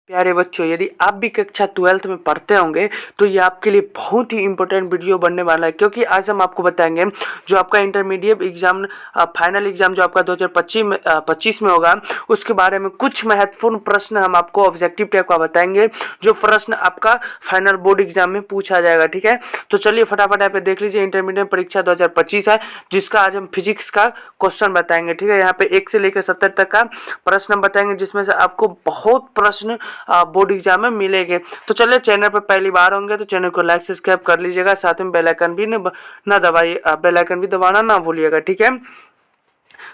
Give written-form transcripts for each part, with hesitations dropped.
प्यारे बच्चों, यदि आप भी कक्षा 12th में पढ़ते होंगे तो ये आपके लिए बहुत ही इंपॉर्टेंट वीडियो बनने वाला है, क्योंकि आज हम आपको बताएंगे जो आपका इंटरमीडिएट एग्जाम फाइनल एग्जाम जो आपका 2025 में होगा उसके बारे में कुछ महत्वपूर्ण प्रश्न हम आपको ऑब्जेक्टिव टाइप का बताएंगे, जो प्रश्न आपका फाइनल बोर्ड एग्जाम में पूछा जाएगा। ठीक है, तो चलिए फटाफट यहाँ पे देख लीजिए। इंटरमीडिएट परीक्षा 2025 है, जिसका आज हम फिजिक्स का क्वेश्चन बताएंगे। ठीक है, यहाँ पे 1 से लेकर 70 तक का प्रश्न हम बताएंगे, जिसमें से आपको बहुत प्रश्न बोर्ड एग्जाम में मिलेंगे। तो चलिए, चैनल पर पहली बार होंगे तो चैनल को लाइक सब्सक्राइब कर लीजिएगा, साथ में बेल आइकन भी ना दबाइए, बेल आइकन भी दबाना ना भूलिएगा। ठीक है,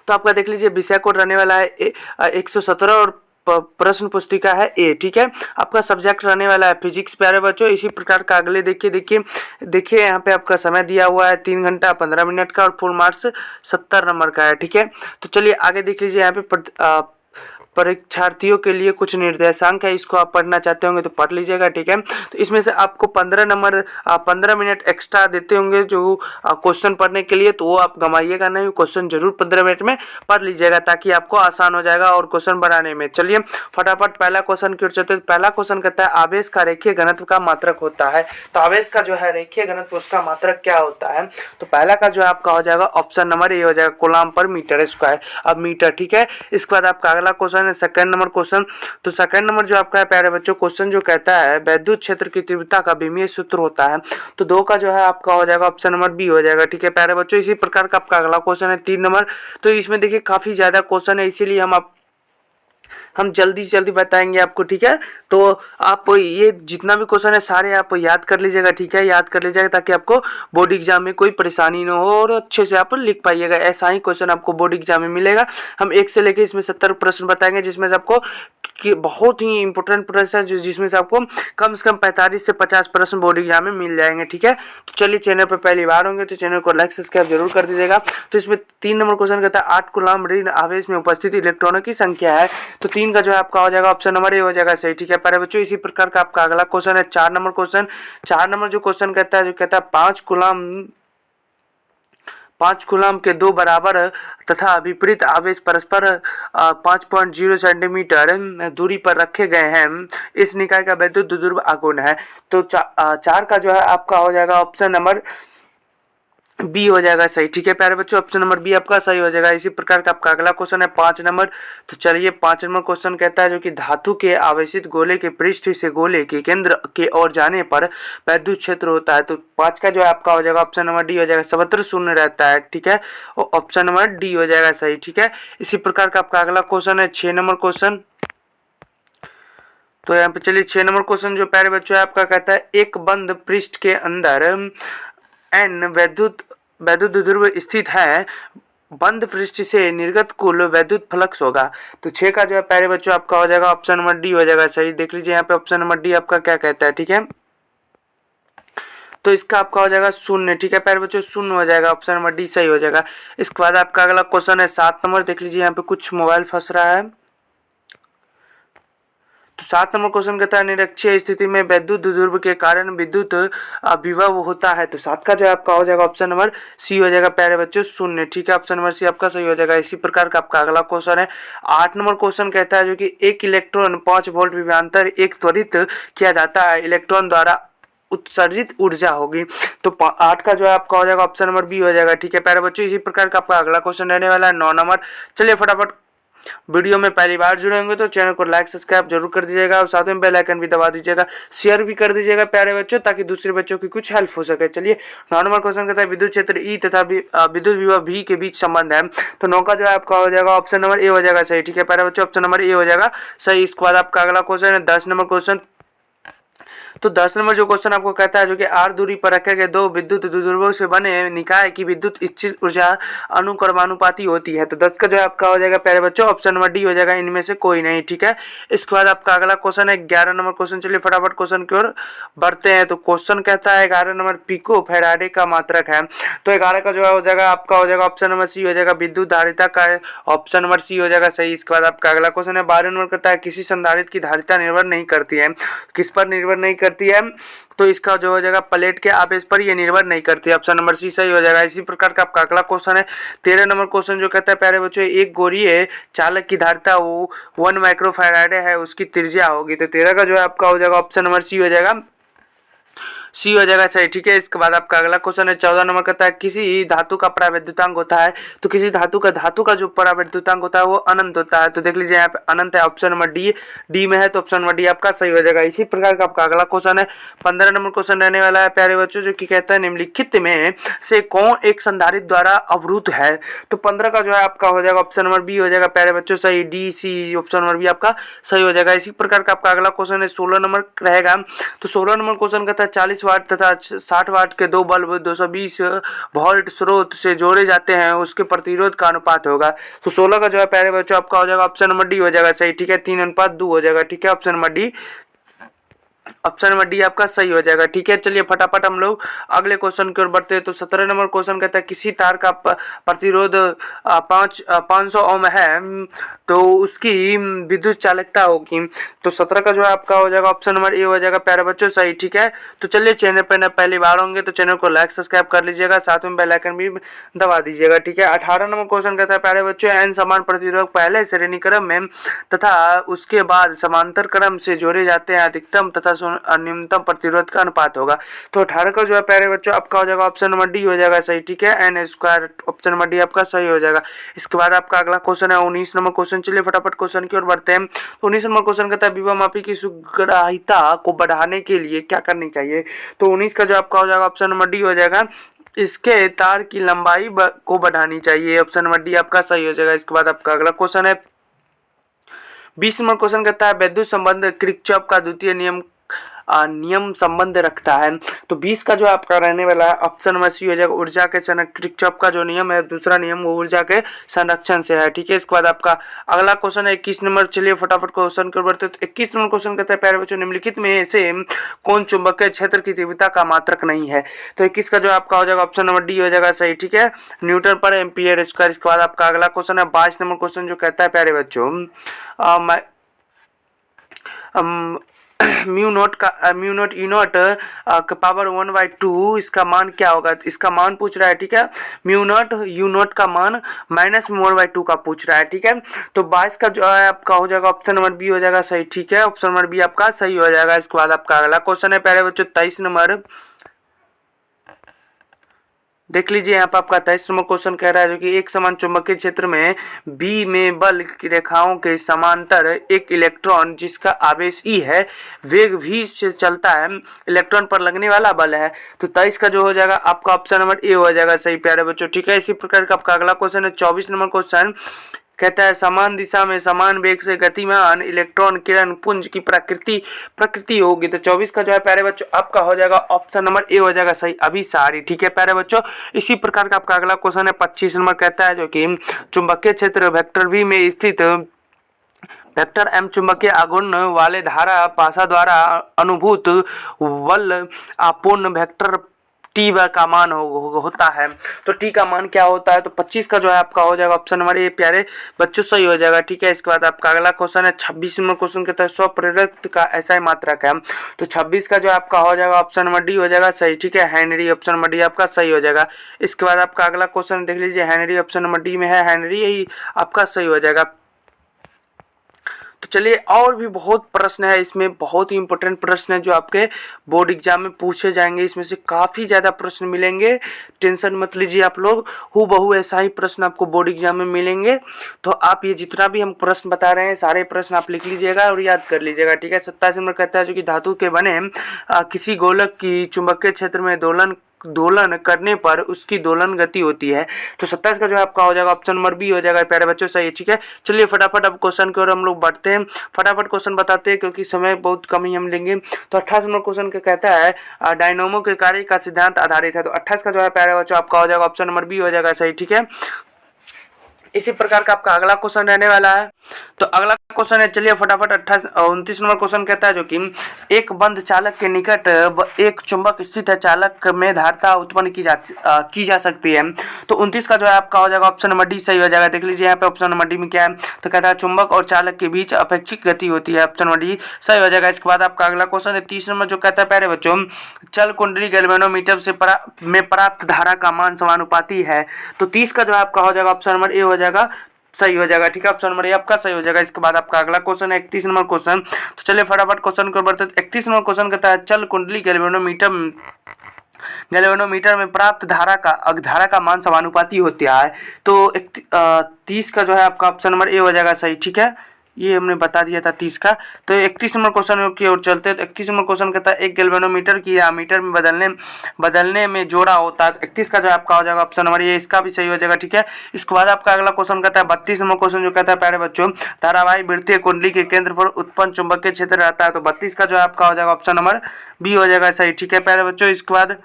तो आपका देख लीजिए विषय कोड रहने वाला है 117 और प्रश्न पुस्तिका है ए। ठीक है, आपका सब्जेक्ट रहने वाला है फिजिक्स। प्यारे बच्चों, इसी प्रकार का अगले देखिए यहाँ पे आपका समय दिया हुआ है 3 घंटा 15 मिनट का और फुल मार्क्स 70 नंबर का है। ठीक है, तो चलिए आगे देख लीजिए। यहाँ पे परीक्षार्थियों के लिए कुछ निर्देशांक है, इसको आप पढ़ना चाहते होंगे तो पढ़ लीजिएगा। ठीक है, तो इसमें से आपको 15 मिनट एक्स्ट्रा देते होंगे जो क्वेश्चन पढ़ने के लिए, तो वो आप गंवाइएगा नहीं, क्वेश्चन जरूर 15 मिनट में पढ़ लीजिएगा ताकि आपको आसान हो जाएगा और क्वेश्चन बनाने में। चलिए फटाफट पहला क्वेश्चन की ओर चलते हैं। पहला क्वेश्चन कहता है आवेश का रेखीय घनत्व का मात्रक होता है। तो आवेश का जो है रेखीय घनत्व उसका मात्रक क्या होता है? तो पहला का जो है आपका हो जाएगा ऑप्शन नंबर ए हो जाएगा, कूलम्ब पर मीटर स्क्वायर। अब मीटर, ठीक है। इसके बाद आपका अगला क्वेश्चन सेकंड नंबर क्वेश्चन। तो सेकंड नंबर जो आपका है प्यारे बच्चों क्वेश्चन जो कहता है वैद्युत क्षेत्र की तीव्रता का विमीय सूत्र होता है। तो 2 का जो है आपका हो जाएगा ऑप्शन नंबर बी हो जाएगा। ठीक है प्यारे बच्चों, इसी प्रकार का आपका अगला क्वेश्चन है 3 नंबर। तो इसमें देखिए काफी ज्यादा क्वेश्चन है, इसीलिए हम जल्दी से जल्दी बताएंगे आपको। ठीक है, तो आप ये जितना भी क्वेश्चन है सारे आप याद कर लीजिएगा। ठीक है, याद कर लीजिएगा ताकि आपको बोर्ड एग्जाम में कोई परेशानी ना हो और अच्छे से आप लिख पाइएगा। ऐसा ही क्वेश्चन आपको बोर्ड एग्जाम में मिलेगा। हम 1 से लेकर इसमें 70 प्रश्न बताएंगे, जिसमें से आपको बहुत ही इंपॉर्टेंट प्रश्न है जिसमें से आपको कम से कम 45 से 50 प्रश्न बोर्ड एग्जाम में मिल जाएंगे। ठीक है, तो चलिए चैनल पर पहली बार होंगे तो चैनल को लाइक सब्सक्राइब जरूर कर दीजिएगा। तो इसमें 3 नंबर क्वेश्चन कहता है 8 कूलम्ब ऋण आवेश में उपस्थित इलेक्ट्रॉनों की संख्या है। तो 3 का जो है आपका हो जाएगा ऑप्शन नंबर ए हो जाएगा सही। ठीक है प्यारे बच्चों, इसी प्रकार का आपका अगला क्वेश्चन है 4 नंबर क्वेश्चन। 4 नंबर जो क्वेश्चन कहता है 5 कूलम्ब के 2 बराबर तथा विपरीत आवेश परस्पर 5.0 सेंटीमीटर दूरी पर रखे गए हैं। इस निकाय का वैद्युत द्विध्रुव आघूर्ण है। तो 4 का जो है आपका हो जाएगा ऑप्शन नंबर बी हो जाएगा सही। ठीक है प्यारे बच्चों, ऑप्शन नंबर बी आपका सही हो जाएगा। इसी प्रकार का आपका अगला क्वेश्चन है 5 नंबर। तो चलिए 5 नंबर क्वेश्चन कहता है जो कि धातु के आवेशित गोले के पृष्ठ से गोले के केंद्र के ओर जाने पर वैद्युत क्षेत्र होता है। तो 5 का जो है आपका हो जाएगा ऑप्शन नंबर डी हो जाएगा, सर्वत्र शून्य रहता है। ठीक है, और ऑप्शन नंबर डी हो जाएगा सही। ठीक है, इसी प्रकार का आपका अगला क्वेश्चन है 6 नंबर क्वेश्चन। तो यहाँ पे चलिए 6 नंबर क्वेश्चन जो प्यारे बच्चों है आपका कहता है एक बंद पृष्ठ के अंदर एन वैद्युत द्विध्रुव स्थित है, बंद पृष्ठ से निर्गत कुल वैद्युत फ्लक्स होगा। तो 6 का जो है प्यारे बच्चों आपका हो जाएगा ऑप्शन नंबर डी हो जाएगा सही। देख लीजिए यहाँ पे ऑप्शन नंबर डी आपका क्या कहता है। ठीक है, तो इसका आपका हो जाएगा 0। ठीक है प्यारे बच्चों, 0 हो जाएगा, ऑप्शन नंबर डी सही हो जाएगा। इसके बाद आपका अगला क्वेश्चन है 7 नंबर। देख लीजिए यहाँ पे कुछ मोबाइल फंस रहा है। तो 7 नंबर क्वेश्चन कहता है निरक्षीय स्थिति में वैद्युत द्विध्रुव के कारण विद्युत विभव होता है। तो 7 का जो है आपका हो जाएगा ऑप्शन नंबर सी हो जाएगा प्यारे बच्चों 0। ठीक है, ऑप्शन नंबर सी आपका सही हो जाएगा। इसी प्रकार का आपका अगला क्वेश्चन है 8 नंबर क्वेश्चन कहता है जो कि एक इलेक्ट्रॉन 5 वोल्ट विभवांतर एक त्वरित किया जाता है, इलेक्ट्रॉन द्वारा उत्सर्जित ऊर्जा होगी। तो 8 का जो है आपका हो जाएगा ऑप्शन नंबर बी हो जाएगा। ठीक है प्यारे बच्चों, इसी प्रकार का आपका अगला क्वेश्चन रहने वाला है 9 नंबर। चलिए फटाफट, वीडियो में पहली बार जुड़े होंगे तो चैनल को लाइक सब्सक्राइब जरूर कर दीजिएगा और साथ में बेल आइकन भी दबा दीजिएगा, शेयर भी कर दीजिएगा प्यारे बच्चों, ताकि दूसरे बच्चों की कुछ हेल्प हो सके। चलिए 9 नंबर क्वेश्चन कहता है विद्युत क्षेत्र ई तथा विद्युत विभव भी के बीच संबंध है। तो 9 का जो है आपका हो जाएगा ऑप्शन नंबर ए हो जाएगा सही। ठीक है प्यारे बच्चों, ऑप्शन नंबर ए हो जाएगा सही। इसके बाद आपका अगला क्वेश्चन है 10 नंबर क्वेश्चन। तो 10 नंबर जो क्वेश्चन आपको कहता है जो कि आर दूरी पर रखे गए 2 विद्युत द्विध्रुवों से बने निकाय की विद्युत इच्छित ऊर्जा अनुक्रमानुपाती होती है। तो 10 का जो आपका हो जाएगा प्यारे बच्चों ऑप्शन नंबर डी हो जाएगा, इनमें से कोई नहीं। ठीक है, इसके बाद आपका अगला क्वेश्चन है 11 नंबर क्वेश्चन। चलिए फटाफट क्वेश्चन की ओर बढ़ते हैं। तो क्वेश्चन कहता है 11 नंबर पिको फैराडे का मात्रक है। तो 11 का जो हो जाएगा आपका हो जाएगा ऑप्शन नंबर सी हो जाएगा, विद्युत धारिता का ऑप्शन नंबर सी हो जाएगा सही। इसके बाद आपका अगला क्वेश्चन है 12 नंबर कहता है किसी संधारित्र की धारिता निर्भर नहीं करती है। किस पर निर्भर नहीं करती है, तो इसका जो हो जाएगा प्लेट के आवेश पर ये निर्भर नहीं करती। ऑप्शन नंबर सी सही हो जाएगा। इसी प्रकार का आपका अगला क्वेश्चन है 13 नंबर क्वेश्चन, जो कहता है प्यारे बच्चों एक गोलीय चालक की धारिता वो 1 माइक्रोफैराड है, उसकी त्रिज्या होगी। तो 13 का जो है आपका हो जाएगा ऑप्शन नंबर सी हो जाएगा, सी हो जाएगा सही, ठीक है। इसके बाद आपका अगला क्वेश्चन है 14 नंबर कहता है किसी धातु का परावैद्युतांक होता है, तो किसी धातु का जो परावैद्युतांक होता है वो अनंत होता है। तो देख लीजिए यहाँ पे अनंत है, ऑप्शन नंबर डी में है, तो ऑप्शन नंबर डी आपका सही हो जाएगा। इसी प्रकार का आपका अगला क्वेश्चन है 15 नंबर क्वेश्चन रहने वाला है प्यारे बच्चों, जो कि कहता है निम्नलिखित में से कौन एक संधारित्र द्वारा अवरुद्ध है। तो 15 का जो है आपका हो जाएगा ऑप्शन नंबर बी हो जाएगा प्यारे बच्चों, सही, D C option number B आपका सही हो जाएगा। इसी प्रकार का आपका अगला क्वेश्चन है 16 नंबर रहेगा। तो 16 नंबर क्वेश्चन कहता है 40 वाट तथा 60 वाट के दो बल्ब 220 वोल्ट स्रोत से जोड़े जाते हैं, उसके प्रतिरोध का अनुपात होगा। तो 16 का जो है प्यारे बच्चों आपका हो जाएगा ऑप्शन नंबर डी हो जाएगा सही, ठीक है, 3:2 हो जाएगा, ठीक है, option number D, option number D आपका सही हो जाएगा, ठीक है। चलिए फटाफट हम लोग अगले क्वेश्चन की ओर बढ़ते हैं। तो 17 नंबर क्वेश्चन कहता है किसी तार का प्रतिरोध 500 ओम है, तो उसकी विद्युत चालकता होगी। तो 17 का जो है आपका हो जाएगा ऑप्शन नंबर ए हो जाएगा प्यारे बच्चों, सही, ठीक है। तो चलिए चैनल पर पहली बार होंगे तो चैनल को लाइक सब्सक्राइब कर लीजिएगा, साथ में बेल आइकन भी दबा दीजिएगा, ठीक है। 18 नंबर क्वेश्चन कहता है प्यारे बच्चों एन समान प्रतिरोध पहले श्रेणी क्रम में तथा उसके बाद समांतर क्रम से जोड़े जाते हैं, अधिकतम तथा न्यूनतम प्रतिरोध का अनुपात होगा। तो 18 का जो है प्यारे बच्चों आपका हो जाएगा ऑप्शन नंबर डी हो जाएगा सही, ठीक है, N square, option number D आपका सही हो जाएगा। इसके बाद आपका अगला क्वेश्चन है 19 नंबर क्वेश्चन। चलिए फटाफट क्वेश्चन की ओर बढ़ते हैं। तो 19 नंबर क्वेश्चन कहता है विभव मापी की सुग्राहिता को बढ़ाने के लिए क्या करनी चाहिए। तो 19 का जो आपका हो जाएगा ऑप्शन नंबर डी हो जाएगा, इसके तार की लंबाई को बढ़ानी चाहिए, ऑप्शन नंबर डी आपका सही हो जाएगा। इसके बाद आपका अगला क्वेश्चन है 20 नंबर क्वेश्चन कहता है विद्युत संबंध किरचॉफ का द्वितीय नियम संबंध रखता है। तो 20 का जो आपका रहने वाला है ऑप्शन नंबर सी हो जाएगा, ऊर्जा के किरचॉफ का जो नियम है दूसरा नियम वो ऊर्जा के संरक्षण से है, ठीक है। इसके बाद आपका अगला क्वेश्चन है 21 नंबर। चलिए फटाफट क्वेश्चन कर बढ़ते। तो 21 नंबर क्वेश्चन कहता है प्यारे बच्चों निम्नलिखित में से कौन चुंबकीय क्षेत्र की तीव्रता का मात्रक नहीं है। तो 21 का जो आपका हो जाएगा ऑप्शन नंबर डी हो जाएगा सही, ठीक है, न्यूटन पर एम्पियर स्क्वायर। इसके बाद आपका अगला क्वेश्चन है 22 नंबर क्वेश्चन, जो कहता है प्यारे बच्चों म्यू नॉट ई नॉट का पावर 1/2 इसका मान क्या होगा। इसका मान पूछ रहा है, ठीक है, म्यू नॉट यू नॉट का मान -1/2 का पूछ रहा है, ठीक है। तो 22 का जो है आपका हो जाएगा ऑप्शन नंबर बी हो जाएगा सही, ठीक है, ऑप्शन नंबर बी आपका सही हो जाएगा। इसके बाद आपका अगला क्वेश्चन है प्यारे बच्चों 23 नंबर, देख लीजिए यहाँ पर आपका 23 नंबर क्वेश्चन कह रहा है जो कि एक समान चुंबकीय क्षेत्र में बी में बल की रेखाओं के समांतर एक इलेक्ट्रॉन जिसका आवेश ई है वेग v से चलता है, इलेक्ट्रॉन पर लगने वाला बल है। तो 23 का जो हो जाएगा आपका ऑप्शन नंबर ए हो जाएगा सही प्यारे बच्चों, ठीक है। इसी प्रकार का आपका अगला क्वेश्चन है 24 नंबर क्वेश्चन, कहता है समान दिशा में समान वेग से गतिमान इलेक्ट्रॉन किरण पुंज की प्रकृति होगी। तो 24 का जो है प्यारे बच्चों आपका हो जाएगा ऑप्शन नंबर ए हो जाएगा सही, अभी सारी, ठीक है प्यारे बच्चों। इसी प्रकार का आपका अगला क्वेश्चन है 25 नंबर, कहता है जो कि चुंबकीय क्षेत्र वेक्टर v में स्थित वेक्टर m चुंबकीय आघूर्ण वाले धारा पासा द्वारा अनुभूत बल आपूर्ण वेक्टर टी का मान होता है। तो टी का मान क्या होता है। तो 25 का जो है आपका हो जाएगा ऑप्शन नंबर ए प्यारे बच्चों सही हो जाएगा, ठीक है। इसके बाद आपका अगला क्वेश्चन है 26 नंबर क्वेश्चन कहता है स्वप्रेरक का ऐसा मात्रक है। तो 26 का जो आपका हो जाएगा ऑप्शन नंबर डी हो जाएगा सही, ठीक है, हेनरी, ऑप्शन नंबर डी आपका सही हो जाएगा। इसके बाद आपका अगला क्वेश्चन देख लीजिए हेनरी, ऑप्शन नंबर डी में है हेनरी, यही आपका सही हो जाएगा। तो चलिए और भी बहुत प्रश्न है इसमें, बहुत ही इंपॉर्टेंट प्रश्न है जो आपके बोर्ड एग्जाम में पूछे जाएंगे। इसमें से काफ़ी ज़्यादा प्रश्न मिलेंगे, टेंशन मत लीजिए आप लोग, हूबहू ऐसा ही प्रश्न आपको बोर्ड एग्जाम में मिलेंगे। तो आप ये जितना भी हम प्रश्न बता रहे हैं सारे प्रश्न आप लिख लीजिएगा और याद कर लीजिएगा, ठीक है। 27 नंबर कहता है जो कि धातु के बने किसी गोलक की चुंबकीय क्षेत्र में दोलन करने पर उसकी दोलन गति होती है। तो 27 का जो है आपका हो जाएगा ऑप्शन नंबर बी हो जाएगा प्यारे बच्चों सही, ठीक है। चलिए फटाफट अब क्वेश्चन की ओर हम लोग बढ़ते हैं, फटाफट क्वेश्चन बताते हैं क्योंकि समय बहुत कम ही हम लेंगे। तो 28 नंबर क्वेश्चन का कहता है डायनोमो के कार्य का सिद्धांत आधारित है। तो 28 का जो है प्यारे बच्चों आपका हो जाएगा ऑप्शन नंबर बी हो जाएगा सही, ठीक है। इसी प्रकार का आपका अगला क्वेश्चन रहने वाला है। तो अगला क्वेश्चन है, चलिए फटाफट 29 नंबर क्वेश्चन कहता है जो कि एक बंद चालक के निकट एक चुंबक स्थित है, चालक में धारिता उत्पन्न की जा सकती है। तो 29 का जो है आपका हो जाएगा ऑप्शन नंबर डी सही हो जाएगा। देख लीजिए यहाँ पे ऑप्शन नंबर डी में क्या है, तो कहता है चुंबक और चालक के बीच अपेक्षिक गति होती है, ऑप्शन नंबर डी सही हो जाएगा। इसके बाद आपका अगला क्वेश्चन है 30 नंबर, जो कहता है प्यारे बच्चों चल कुंडली गैल्वेनोमीटर से में प्राप्त धारा का मान समानुपाती है। तो 30 का जो है आपका हो जाएगा ऑप्शन नंबर ए हो जाएगा, सही हो जाएगा। ठीक है, ऑप्शन नंबर ए आपका सही हो जाएगा। इसके बाद आपका अगला क्वेश्चन है 31 नंबर क्वेश्चन। तो चलिए फटाफट क्वेश्चन को बढ़ते। 31 नंबर क्वेश्चन कहता है चल कुंडली गैल्वेनोमीटर में प्राप्त धारा का मान समानुपाती होता है। तो 30 का जो है आपका ऑप्शन नंबर ए हो जाएगा सही। ठीक है, ये हमने बता दिया था 30 का। तो 31 नंबर क्वेश्चन की ओर चलते हैं। तो 31 नंबर क्वेश्चन कहता है एक गैल्वेनोमीटर की या मीटर में बदलने में जोड़ा होता है। 31 का जो आपका हो जाएगा ऑप्शन नंबर ये, इसका भी सही हो जाएगा। ठीक है, इसके बाद आपका अगला क्वेश्चन कहता है 32 नंबर क्वेश्चन, जो कहता है प्यारे बच्चों धारावाही वृत्तीय कुंडली के केंद्र पर उत्पन्न चुंबकीय क्षेत्र रहता है। तो 32 का जो है आपका हो जाएगा ऑप्शन नंबर बी हो जाएगा सही। ठीक है प्यारे बच्चों, इसके बाद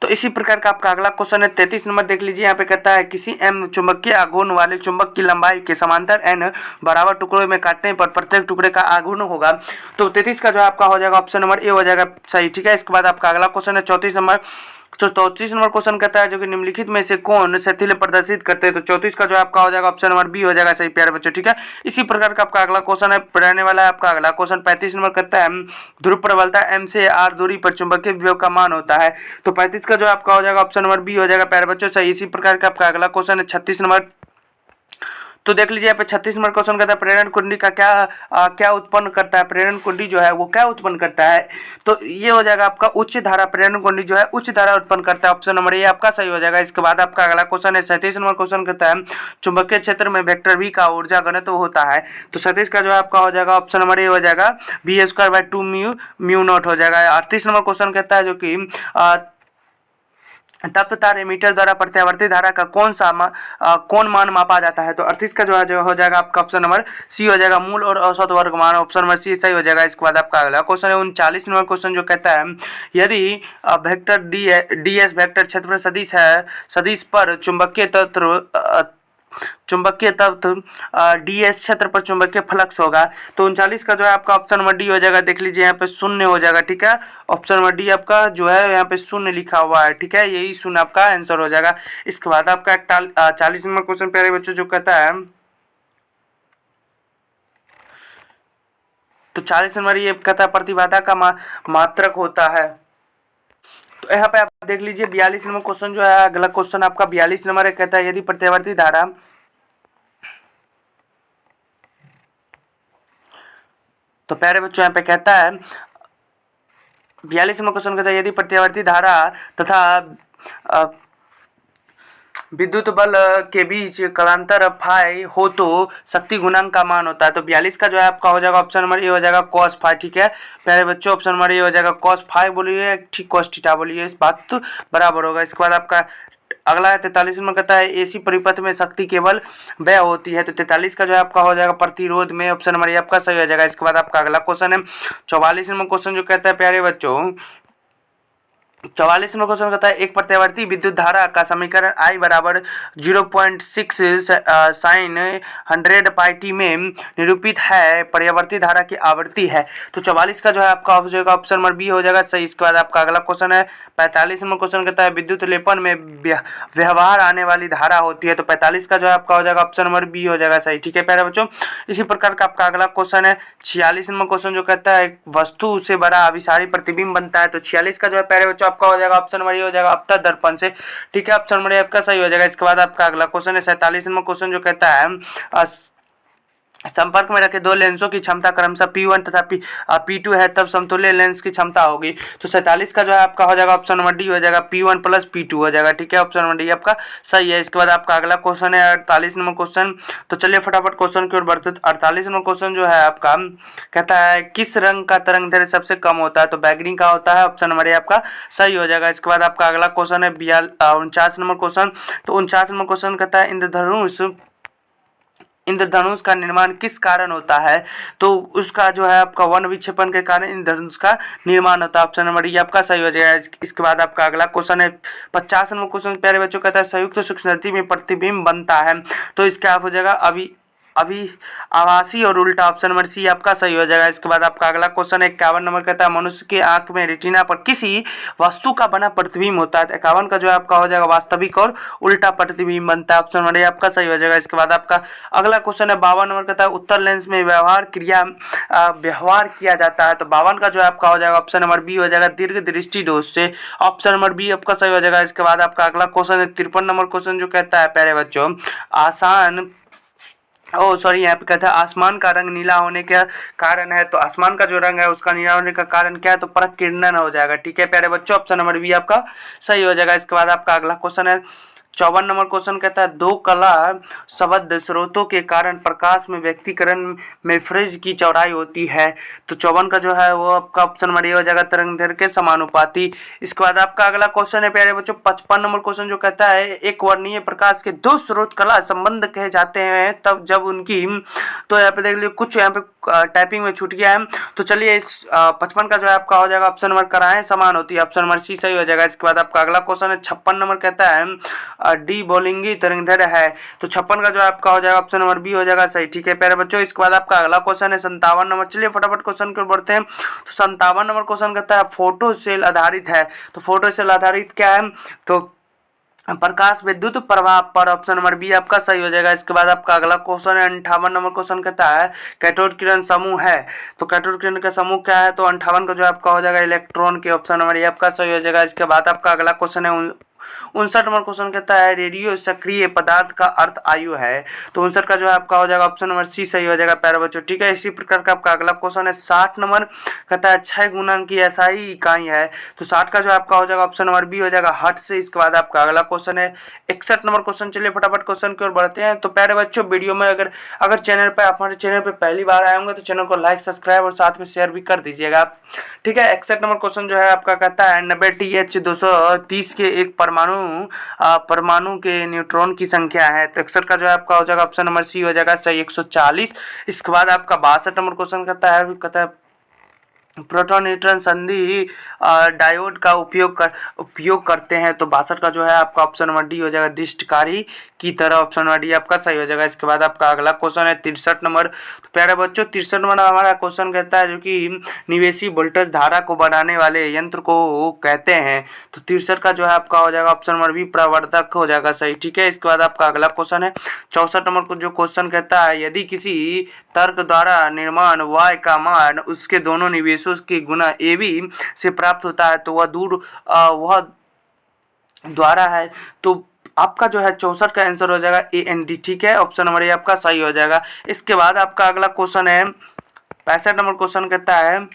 तो इसी प्रकार का आपका अगला क्वेश्चन है 33 नंबर। देख लीजिए यहाँ पे कहता है किसी एम चुंबकीय आघूर्ण वाले चुंबक की लंबाई के समांतर एन बराबर टुकड़ों में काटने पर प्रत्येक टुकड़े का आघूर्ण होगा। तो 33 का जो आपका हो जाएगा ऑप्शन नंबर ए हो जाएगा सही। ठीक है, इसके बाद आपका अगला क्वेश्चन है 34 नंबर। तो 34 नंबर क्वेश्चन कहता है जो कि निम्नलिखित में से कौन शिथिल प्रदर्शित करते हैं। तो 34 का जो आपका हो जाएगा ऑप्शन नंबर बी हो जाएगा सही प्यारे बच्चों। ठीक है, इसी प्रकार का आपका अगला क्वेश्चन है रहने वाला है आपका अगला क्वेश्चन 35 नंबर कहता है ध्रुव प्रबलता एम से आर दूरी पर चुंबकीय विभव का मान होता है। तो 35 का जो आपका हो जाएगा ऑप्शन नंबर बी हो जाएगा प्यारे बच्चों सही। इसी प्रकार का आपका अगला क्वेश्चन है 36 नंबर। तो देख लीजिए यहाँ पे 36 नंबर क्वेश्चन कहता है प्रेरण कुंडी का क्या उत्पन्न करता है। प्रेरण कुंडी जो है वो क्या उत्पन्न करता है। तो ये हो जाएगा आपका उच्च धारा। प्रेरण कुंडी जो है उच्च धारा उत्पन्न करता है, ऑप्शन नंबर ए आपका सही हो जाएगा। इसके बाद आपका अगला क्वेश्चन है 37 नंबर क्वेश्चन कहता है चुंबकीय क्षेत्र में वेक्टर वी का ऊर्जा घनत्व होता है। तो 37 का जो है आपका हो जाएगा ऑप्शन नंबर ए हो जाएगा v² 2 म्यू नॉट हो जाएगा। 38 नंबर क्वेश्चन कहता है जो कि तप्त तार एमीटर द्वारा प्रत्यावर्ती धारा का कौन मान मापा जाता है। तो 38 का जो हो जाएगा आपका ऑप्शन नंबर सी हो जाएगा मूल और औसत वर्ग मान, ऑप्शन नंबर सी सही हो जाएगा। इसके बाद आपका अगला क्वेश्चन है 39 नंबर क्वेश्चन, जो कहता है यदि वेक्टर डी एस वेक्टर क्षेत्रफल सदिश पर चुंबकीय तत्व ds क्षेत्र पर चुंबकीय फ्लक्स होगा। तो 39 का जो है आपका ऑप्शन नंबर डी हो जाएगा। देख लीजिए यहाँ पे शून्य हो जाएगा। ठीक है, ऑप्शन नंबर डी आपका जो है यहाँ पे शून्य लिखा हुआ है। ठीक है, यही शून्य आपका आंसर हो जाएगा। इसके बाद आपका 40 नंबर क्वेश्चन प्यारे बच्चों जो कहता है, तो 40 नंबर ये कहता है प्रतिबाधा का मात्रक होता है। तो यहाँ पे आप देख लीजिए 42 नंबर क्वेश्चन जो है अगला क्वेश्चन आपका 42 नंबर है, कहता है यदि प्रत्यावर्ती धारा तो प्यारे बच्चों यहाँ पे कहता है 42 नंबर क्वेश्चन कहता है यदि प्रत्यावर्ती धारा तथा विद्युत बल के बीच कालांतर फाई हो तो शक्ति गुणांक का मान होता है। तो 42 का जो है आपका हो जाएगा ऑप्शन नंबर ए हो जाएगा cos फाई। ठीक है प्यारे बच्चों, ऑप्शन नंबर ए हो जाएगा cos फाई बोलिए, ठीक cos थीटा बोलिए, इस बात तो बराबर होगा। इसके बाद आपका अगला है 43 में कहता है एसी परिपथ में शक्ति केवल व्यय होती है। तो 43 का जो है आपका हो जाएगा प्रतिरोध में, ऑप्शन नंबर ए आपका सही हो जाएगा। इसके बाद आपका अगला क्वेश्चन है 44 नंबर क्वेश्चन, जो कहता है प्यारे बच्चों 44 नंबर क्वेश्चन कहता है एक प्रत्यावर्ती विद्युत धारा का समीकरण I बराबर 0.6 साइन 100 पाई टी में निरूपित है, प्रत्यावर्ती धारा की आवृत्ति है। तो 44 का जो है आपका हो जाएगा ऑप्शन नंबर बी हो जाएगा सही। इसके बाद आपका अगला क्वेश्चन है 45 नंबर क्वेश्चन कहता है विद्युत लेपन में व्यवहार आने वाली धारा होती है। तो 45 का जो है आपका हो जाएगा ऑप्शन नंबर बी हो जाएगा सही। ठीक है प्यारे बच्चों, इसी प्रकार का आपका अगला क्वेश्चन है 46 नंबर क्वेश्चन, जो कहता है वस्तु से बड़ा अभिसारी प्रतिबिंब बनता है। तो 46 का जो है प्यारे बच्चों आपका हो जाएगा ऑप्शन नंबर ए हो जाएगा अपतन दर्पण से। ठीक है, ऑप्शन नंबर ए आपका सही हो जाएगा। इसके बाद आपका अगला क्वेश्चन है 47 नंबर क्वेश्चन, जो कहता है संपर्क में रखे दो लेंसों की क्षमता क्रमशः P1 तथा P2 है, तब समतुल्य लेंस की क्षमता होगी। तो 47 का जो है आपका हो जाएगा ऑप्शन नंबर डी हो जाएगा P1 प्लस P2 हो जाएगा। ठीक है, ऑप्शन नंबर डी आपका सही है। इसके बाद आपका अगला क्वेश्चन है 48 नंबर क्वेश्चन। तो चलिए फटाफट क्वेश्चन की ओर बढ़ते। 48 नंबर क्वेश्चन जो है आपका कहता है किस रंग का तरंग दैर्ध्य सबसे कम होता है। तो बैगनी का होता है, ऑप्शन नंबर ए आपका सही हो जाएगा। इसके बाद आपका अगला क्वेश्चन है 49 नंबर क्वेश्चन। तो 49 नंबर क्वेश्चन कहता है इंद्रधनुष का निर्माण किस कारण होता है? तो उसका जो है आपका वन विक्षेपण के कारण इंद्रधनुष का निर्माण होता है। ऑप्शन नंबर ये आपका सही हो जाएगा। इसके बाद आपका अगला क्वेश्चन है 50 नंबर क्वेश्चन प्यारे बच्चों, कहता है संयुक्त सूक्ष्मदर्शी में प्रतिबिंब बनता है। तो इसका आप हो जाएगा अभी आभासी और उल्टा। ऑप्शन नंबर सी आपका सही हो जाएगा। इसके बाद आपका अगला क्वेश्चन है 51 नंबर, कहता है मनुष्य के आंख में रेटिना पर किसी वस्तु का बना प्रतिबिंब होता है। 51 का जो है आपका हो जाएगा वास्तविक और उल्टा प्रतिबिंब बनता है। ऑप्शन नंबर आपका सही हो जाएगा। इसके बाद आपका अगला क्वेश्चन है 52 नंबर, कहता है उत्तर लेंस में व्यवहार किया जाता है। तो 52 का जो है आपका हो जाएगा ऑप्शन नंबर बी हो जाएगा दीर्घ दृष्टि दोष से। ऑप्शन नंबर बी आपका सही हो जाएगा। इसके बाद आपका अगला क्वेश्चन है 53 नंबर क्वेश्चन, जो कहता है प्यारे बच्चों यहाँ पे कहता है आसमान का रंग नीला होने का कारण है। तो आसमान का जो रंग है उसका नीला होने का कारण क्या है? तो प्रकीर्णन हो जाएगा। ठीक है प्यारे बच्चों, ऑप्शन नंबर बी आपका सही हो जाएगा। इसके बाद आपका अगला क्वेश्चन है 54 नंबर क्वेश्चन, कहता है दो कला शब्द स्रोतों के कारण प्रकाश में व्यक्तिकरण में फ्रिज की चौड़ाई होती है। तो 54 का जो है वो आपका ऑप्शन नंबर ए हो जाएगा तरंगदैर्घ्य के समानुपाती। इसके बाद आपका अगला क्वेश्चन है प्यारे बच्चों 55 नंबर क्वेश्चन, जो कहता है एक वर्णीय प्रकाश के दो स्रोत कला संबंध कहे जाते हैं तब जब उनकी, तो यहाँ पे देख लीजिए कुछ यहाँ पे टाइपिंग में छूट गया है। तो चलिए इस 55 का जो है आपका हो जाएगा ऑप्शन नंबर कराएं समान होती है। ऑप्शन नंबर सी सही हो जाएगा। इसके बाद आपका अगला क्वेश्चन है 56 नंबर, कहता है डी बोलिंगी तरंगदैर्घ्य है। तो 56 का जो है आपका हो जाएगा ऑप्शन नंबर बी हो जाएगा सही। ठीक है प्यारे बच्चों, इसके बाद आपका अगला क्वेश्चन है 57 नंबर। चलिए फटाफट क्वेश्चन की ओर बढ़ते हैं। तो 57 नंबर क्वेश्चन कहता है फोटो सेल आधारित है। तो फोटो सेल आधारित क्या है? तो प्रकाश विद्युत प्रवाह पर। ऑप्शन नंबर बी आपका सही हो जाएगा। इसके बाद आपका अगला क्वेश्चन है 58 नंबर क्वेश्चन, कहता है कैथोड किरण समूह है। तो कैथोड किरण का समूह क्या है? तो 58 का जो आपका हो जाएगा इलेक्ट्रॉन के। ऑप्शन नंबर ये आपका सही हो जाएगा। इसके बाद आपका अगला क्वेश्चन है 59 नंबर क्वेश्चन, कहता है रेडियो सक्रिय पदार्थ का अर्थ आयु है। तो 59 का जो है आपका हो जाएगा ऑप्शन नंबर सी सही हो जाएगा प्यारे बच्चों। ठीक है, इसी प्रकार का आपका अगला क्वेश्चन है 60 नंबर, कहता है 6 गुणांक की ऐसाई इकाई है। तो 60 का जो आपका हो जाएगा ऑप्शन नंबर बी हो जाएगा हर्ट्ज से। इसके बाद आपका अगला क्वेश्चन है 61 नंबर क्वेश्चन। चलिए फटाफट क्वेश्चन की ओर बढ़ते हैं। तो प्यारे बच्चों वीडियो में अगर चैनल पर हमारे चैनल पर पहली बार आए होंगे तो चैनल को लाइक सब्सक्राइब और साथ में शेयर भी कर दीजिएगा। ठीक है, 61 नंबर क्वेश्चन जो है आपका कहता है 90 TH230 के एक परमाणु के न्यूट्रॉन की संख्या है। तो 61 का जो है आपका हो जाएगा ऑप्शन नंबर सी हो जाएगा सही 140। इसके बाद आपका 62 नंबर क्वेश्चन कहता है प्रोटॉन न्यूट्रॉन संधि डायोड का उपयोग करते हैं। तो 62 का जो है आपका ऑप्शन नंबर डी हो जाएगा दृष्टिकारी की तरह। ऑप्शन नंबर डी आपका सही हो जाएगा। इसके बाद आपका अगला क्वेश्चन है 63 नंबर। तो प्यारे बच्चों 63 नंबर हमारा क्वेश्चन कहता है जो कि निवेशी वोल्टेज धारा को बढ़ाने वाले यंत्र को कहते हैं। तो 63 का जो है आपका हो जाएगा ऑप्शन नंबर बी प्रवर्धक हो जाएगा सही। ठीक है, इसके बाद आपका अगला क्वेश्चन है 64 नंबर को, जो क्वेश्चन कहता है यदि किसी तर्क द्वारा निर्माण y का मान उसके दोनों निवेशों के गुना AB से प्राप्त होता है तो वह द्वारा है। तो आपका जो है 64 का आंसर हो जाएगा AND। ठीक है, ऑप्शन नंबर ए आपका सही हो जाएगा। इसके बाद आपका अगला क्वेश्चन है 65 नंबर क्वेश्चन कहता है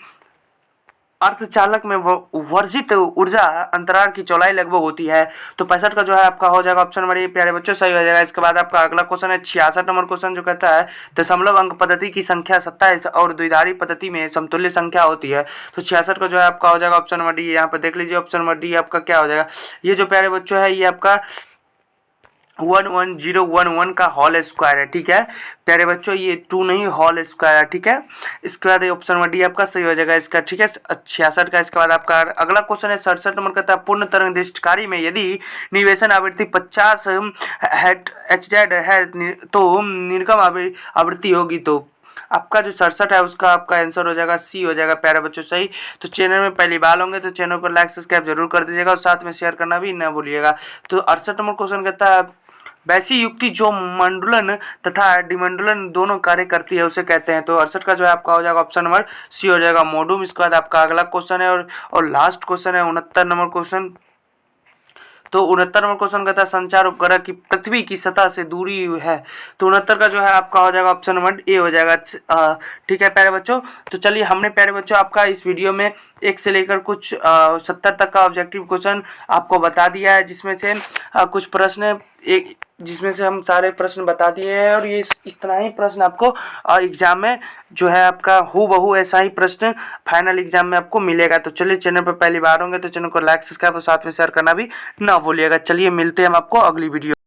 अर्धचालक में वर्जित ऊर्जा अंतराल की चौड़ाई लगभग होती है। तो 65 का जो है आपका हो जाएगा ऑप्शन नंबर ए प्यारे बच्चों सही हो जाएगा। इसके बाद आपका अगला क्वेश्चन है 66 नंबर क्वेश्चन, जो कहता है दशमलव अंक पद्धति की संख्या 27 और द्विधारी पद्धति में समतुल्य संख्या होती है। तो 66 का जो है आपका हो जाएगा ऑप्शन नंबर डी। यहाँ पर देख लीजिए ऑप्शन नंबर डी आपका क्या हो जाएगा। ये जो प्यारे बच्चों है ये आपका 11011 का होल स्क्वायर है। ठीक है प्यारे बच्चों, ये 2 नहीं होल स्क्वायर है। ठीक है, इसके बाद ऑप्शन नंबर डी आपका सही हो जाएगा इसका। ठीक है 66 का। इसके बाद आपका अगला क्वेश्चन है 67 नंबर, कहता है पूर्ण तरंग दृष्टिकारी में यदि निवेशन आवृत्ति 50 HZ है तो निर्गम आवृत्ति होगी। तो आपका जो 67 है उसका आपका आंसर हो जाएगा सी हो जाएगा प्यारे बच्चों सही। तो चैनल में पहली बार होंगे तो चैनल को लाइक सब्सक्राइब जरूर कर दीजिएगा और साथ में शेयर करना भी न भूलिएगा। तो 68 नंबर क्वेश्चन कहता है वैसी युक्ति जो मंडुलन तथा डिमंडुलन दोनों कार्य करती है उसे कहते हैं। तो 68 का जो है आपका हो जाएगा ऑप्शन नंबर सी हो जाएगा मोडुम। इसके बाद आपका अगला क्वेश्चन है और लास्ट क्वेश्चन है 69 नंबर क्वेश्चन। तो 69 नंबर क्वेश्चन कहता है संचार उपग्रह की पृथ्वी की सतह से दूरी है। तो 69 का जो है आपका हो जाएगा ऑप्शन नंबर ए हो जाएगा। ठीक है प्यारे बच्चों, तो चलिए हमने प्यारे बच्चों आपका इस वीडियो में 1 से लेकर कुछ 70 तक का ऑब्जेक्टिव क्वेश्चन आपको बता दिया है, जिसमें से कुछ प्रश्न जिसमें से हम सारे प्रश्न बता दिए हैं और ये इतना ही प्रश्न आपको एग्जाम में जो है आपका हूबहू ऐसा ही प्रश्न फाइनल एग्जाम में आपको मिलेगा। तो चलिए चैनल पर पहली बार होंगे तो चैनल को लाइक सब्सक्राइब और साथ में शेयर करना भी ना भूलिएगा। चलिए मिलते हैं हम आपको अगली वीडियो।